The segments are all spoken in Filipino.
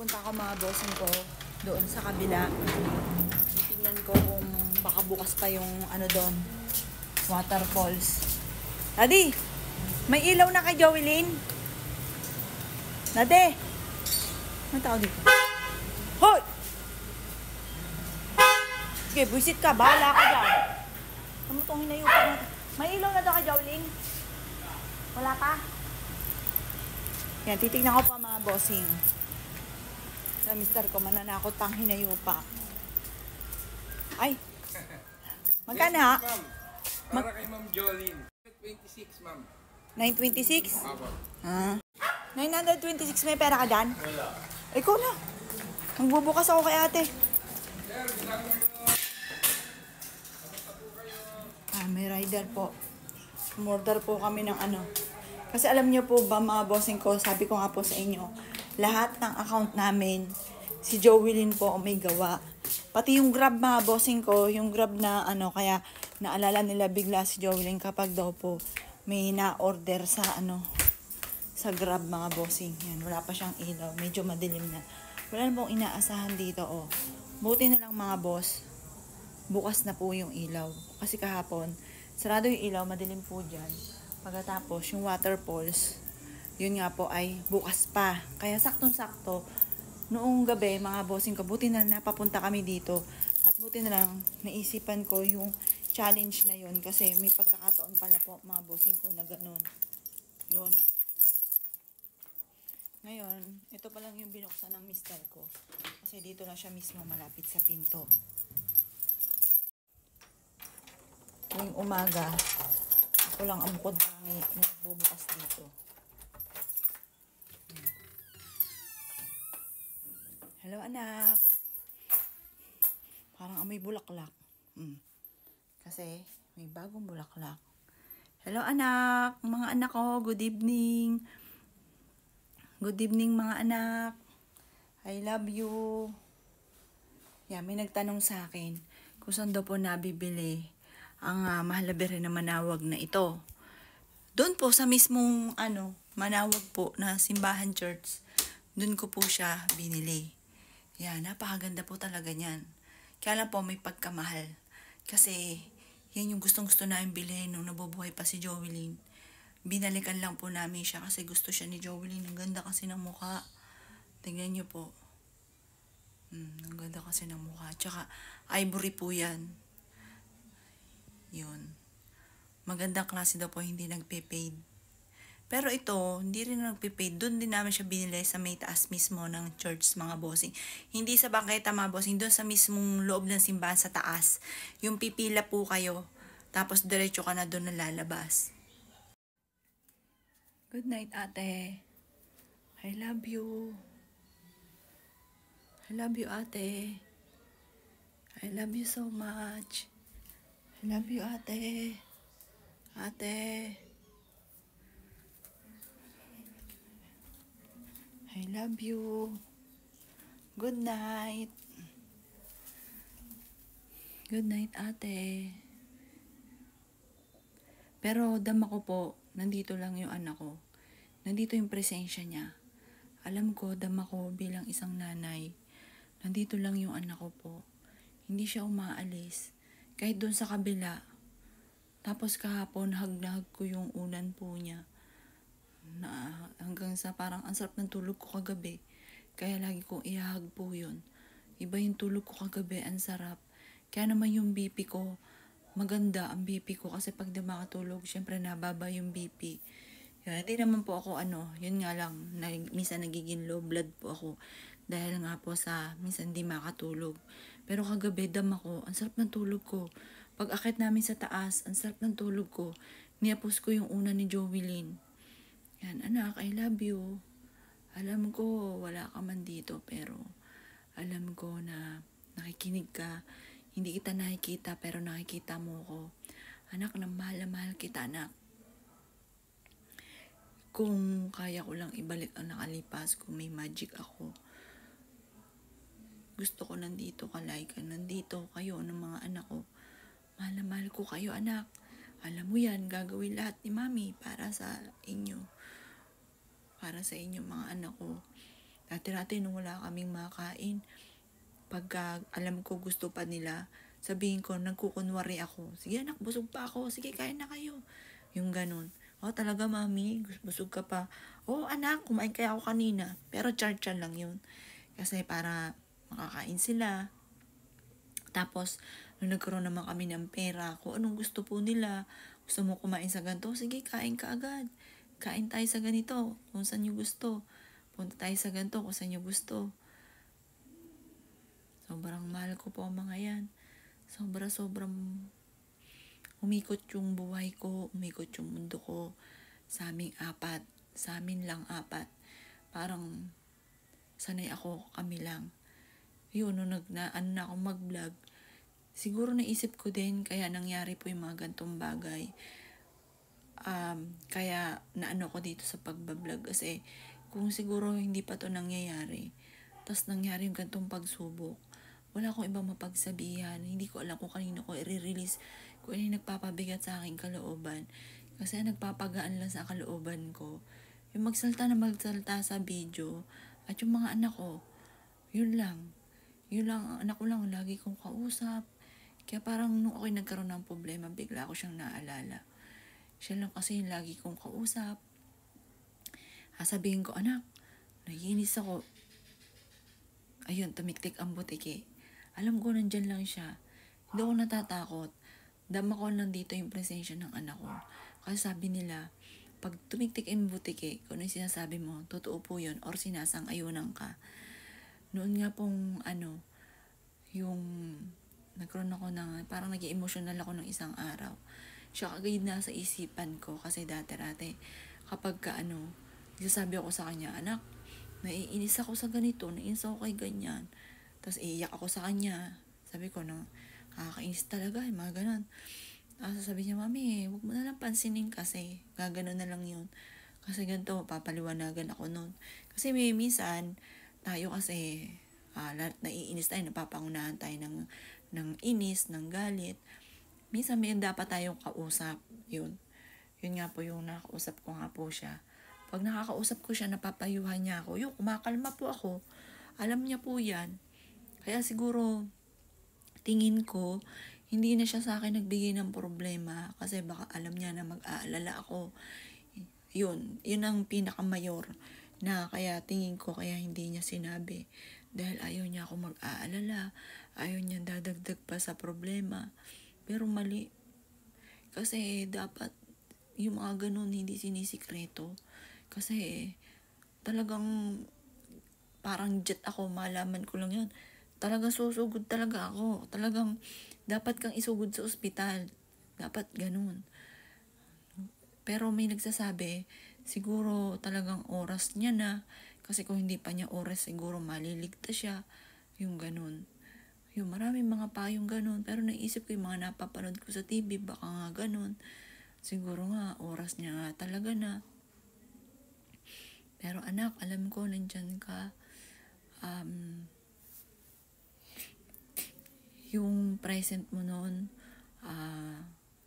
pupunta ako mga bossing ko doon sa kabila. Titingnan ko kung baka bukas pa yung ano doon, waterfalls. Daddy, may ilaw na kay Joelyn. Daddy, may tao dito. Hoy! Sige, buisit ka, bahala ka dyan. Ano itong hinayupan natin? May ilaw na daw kay Joelyn. Wala pa? Yan, titignan ko pa mga bossing. Sa mister ko, mananakot pang hinayupa. Ay! Magkano ha? Ma'am, para kay Ma'am Jolene. 26, ma'am. 926? Apo. Ah. 926 may pera ka dyan? Wala. Ikaw na. Magbubukas ako kay ate. Sir, bilang kayo. May rider po. Umorder po kami ng ano. Kasi alam niyo po ba mga bossing ko, sabi ko nga po sa inyo, lahat ng account namin, si Joelyn po may gawa. Pati yung Grab mga bossing ko, yung Grab na ano, kaya naalala nila bigla si Joelyn kapag daw po may na-order sa ano, sa Grab mga bossing. Yan, wala pa siyang ilaw, medyo madilim na. Wala na pong inaasahan dito, oh. Buti na lang mga boss, bukas na po yung ilaw. Kasi kahapon, sarado yung ilaw, madilim po dyan. Pagkatapos, yung waterfalls, yun nga po ay bukas pa. Kaya saktong-sakto, noong gabi, mga bossing ko, buti na napapunta kami dito. At buti na lang, naisipan ko yung challenge na yun. Kasi may pagkakataon pala po, mga bossing ko, na ganun. Yun. Ngayon, ito pa lang yung binuksan ng mister ko. Kasi dito na siya mismo malapit sa pinto. Ngayong umaga, ako lang ang bukod tangi na nagbubukas dito. Hello anak. Parang amoy bulaklak. Kasi may bagong bulaklak. Hello anak. Mga anak ko, good evening. Good evening mga anak. I love you. Yeah, may nagtanong sa akin kung saan daw po nabibili ang mahalabi rin na Manawag na ito. Doon po sa mismong Manawag po na simbahan church, doon ko po siya binili. Yan, napakaganda po talaga niyan. Kaya lang po may pagkamahal. Kasi yan yung gustong-gusto namin bilhin nung nabubuhay pa si Joelyn. Binalikan lang po namin siya kasi gusto siya ni Joelyn. Ang ganda kasi ng mukha. Tingnan niyo po. Ang ganda kasi ng mukha. Tsaka ivory po yan. Yun. Magandang klase daw po, hindi nagpe-paid. Pero ito, hindi rin nagpe-paid. Doon din namin siya binili sa may taas mismo ng church, mga bossing. Hindi sa bangketa, mga bossing. Doon sa mismong loob ng simbahan sa taas. Yung pipila po kayo. Tapos diretso ka na doon na lalabas. Good night, ate. I love you. I love you, ate. I love you so much. I love you, ate. Ate. I love you. Good night. Good night, ate. Pero dama ko po, nandito lang yung anak ko. Nandito yung presensya niya. Alam ko, dama ko bilang isang nanay. Nandito lang yung anak ko po. Hindi siya umaalis. Kahit doon sa kabila. Tapos kahapon, hug na hug ko yung unan po niya. Na hanggang sa parang ang sarap ng tulog ko kagabi. Kaya lagi kong ihahag po yun. Iba yung tulog ko kagabi, ang sarap. Kaya naman yung BP ko, maganda ang BP ko. Kasi pag di makatulog, syempre nababa yung BP. Yun, hindi naman po ako yun nga lang, minsan nagiging low blood po ako. Dahil nga po sa minsan di makatulog. Pero kagabi, dama ko, ang sarap ng tulog ko. Pag akit namin sa taas, ang sarap ng tulog ko. Niapos ko yung una ni Joelyn. Yan, anak, I love you. Alam ko, wala ka man dito, pero alam ko na nakikinig ka. Hindi kita nakikita, pero nakikita mo ko. Anak, na mahal na mahal kita, anak. Kung kaya ko lang ibalik ang nakalipas, kung may magic ako, gusto ko nandito ka, like, nandito kayo ng mga anak ko. Mahal na mahal ko kayo, anak. Alam mo yan, gagawin lahat ni mami para sa inyo. Para sa inyo mga anak ko. At dati-dati nung wala kaming makain, pagka alam ko gusto pa nila, sabihin ko, nagkukunwari ako. Sige anak, busog pa ako. Sige, kain na kayo. Yung ganun. Oh, talaga mami, busog ka pa. Oh, anak, kumain kaya ako kanina. Pero char-char lang yun. Kasi para makakain sila. Tapos, nung nagkaroon naman kami ng pera, kung anong gusto po nila, gusto mo kumain sa ganito, sige, kain ka agad. Kain tayo sa ganito, kung saan nyo gusto. Punta tayo sa ganito, kung saan nyo gusto. Sobrang mahal ko po ang mga yan. Sobrang umikot yung buhay ko, umikot yung mundo ko sa aming apat. Sa amin lang apat. Parang sanay ako, kami lang. Yun, nung ano na ako mag-vlog, siguro naisip ko din, kaya nangyari po yung mga gantong bagay. Kaya naano ko dito sa pagbablog kasi kung siguro hindi pa to nangyayari, tapos nangyari yung gantong pagsubok, wala akong ibang mapagsabihan, hindi ko alam kung kanino ko i-release, kung ano yung nagpapabigat sa aking kalooban. Kasi nagpapagaan lang sa kalooban ko yung magsalta sa video, at yung mga anak ko, yun lang ang anak ko lang, lagi kong kausap. Kaya parang nung ako'y nagkaroon ng problema, bigla ko siyang naalala. Siya lang kasi yung lagi kong kausap. Sabihin ko, anak, naiinis ako. Ayun, tumiktik ang butike. Alam ko, nandyan lang siya. Hindi ako natatakot. Dama ko lang dito yung presensya ng anak ko. Kasi sabi nila, pag tumiktik ang butike, kung ano yung sinasabi mo, totoo po yun, or sinasang-ayunan ka. Noon nga pong, yung nagkaroon ako ng, parang nag-emotional ako ng isang araw. Siya kagad nasa isipan ko, kasi dati-dati, kapag sasabi ako sa kanya, anak, naiinis ako sa ganito, naiinis ako kay ganyan. Tapos iiyak ako sa kanya. Sabi ko, nakakainis talaga, mga ganon. Tapos sabi niya, mami, huwag mo na lang pansinin kasi, gaganon na lang yun. Kasi ganito, papaliwanagan ako nun. Kasi may minsan, tayo kasi, naiinis tayo, napapangunahan tayo ng inis, ng galit. Minsan may dapat tayong kausap. Yun nga po yung nakausap ko nga po siya. Pag nakakausap ko siya, napapayuhan niya ako. Yung kumakalma po ako. Alam niya po yan. Kaya siguro, tingin ko, hindi na siya sa akin nagbigay ng problema. Kasi baka alam niya na mag-aalala ako. Yun ang pinakamayor na kaya tingin ko kaya hindi niya sinabi. Dahil ayaw niya ako mag-aalala. Ayaw niya dadagdag pa sa problema. Pero mali. Kasi dapat yung mga ganun hindi sinisikreto. Kasi talagang parang jet ako, malaman ko lang yun. Talagang susugod talaga ako. Talagang dapat kang isugod sa ospital. Dapat ganun. Pero may nagsasabi, siguro talagang oras niya na. Kasi kung hindi pa niya oras, siguro maliligtas siya. Yung ganun. Yung maraming mga payong ganun. Pero naisip ko yung mga napapanood ko sa TV, baka nga ganun. Siguro nga, oras niya nga talaga na. Pero anak, alam ko, nandyan ka. Yung present mo nun,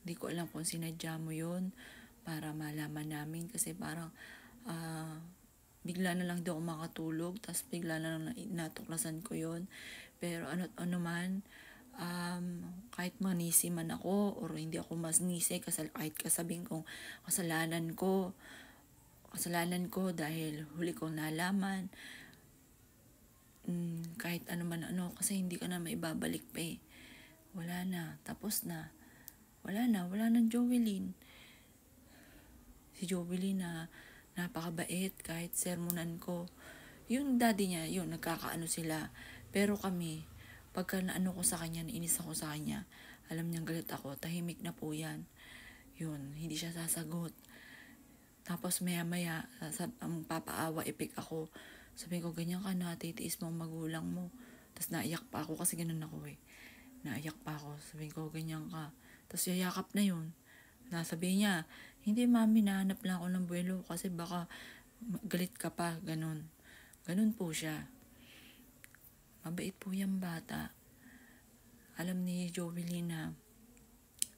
di ko alam kung sinadya mo yun para malaman namin. Kasi parang, bigla na lang daw ako makatulog, tapos bigla na lang natuklasan ko yun. Pero ano man, kahit manisi man ako, or hindi ako mas nisi, kahit kasabing kong kasalanan ko dahil huli kong nalaman, kahit ano man kasi hindi ka na maibabalik pa eh. Wala na, tapos na. Wala nang Jovelyn. Si Jovelyn na napakabait, kahit sermonan ko. Yung daddy niya, yun, nagkakaano sila. Pero kami, pagka naano ko sa kanya, nainis ako sa kanya, alam niyang galit ako, tahimik na po yan. Yun, hindi siya sasagot. Tapos maya-maya, ang papaawa, ipik ako. Sabi ko, ganyan ka na, titiis mo ang magulang mo. Tapos naiyak pa ako, kasi ganun ako eh. Naiyak pa ako, sabi ko, ganyan ka. Tapos yayakap na yun. Nasabi niya, hindi mami, nahanap lang ako ng buwelo kasi baka galit ka pa, ganun. Ganun po siya. Mabait po yung bata. Alam ni Jovelyn na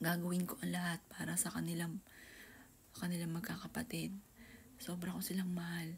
gagawin ko ang lahat para sa kanilang magkakapatid. Sobra ko silang mahal.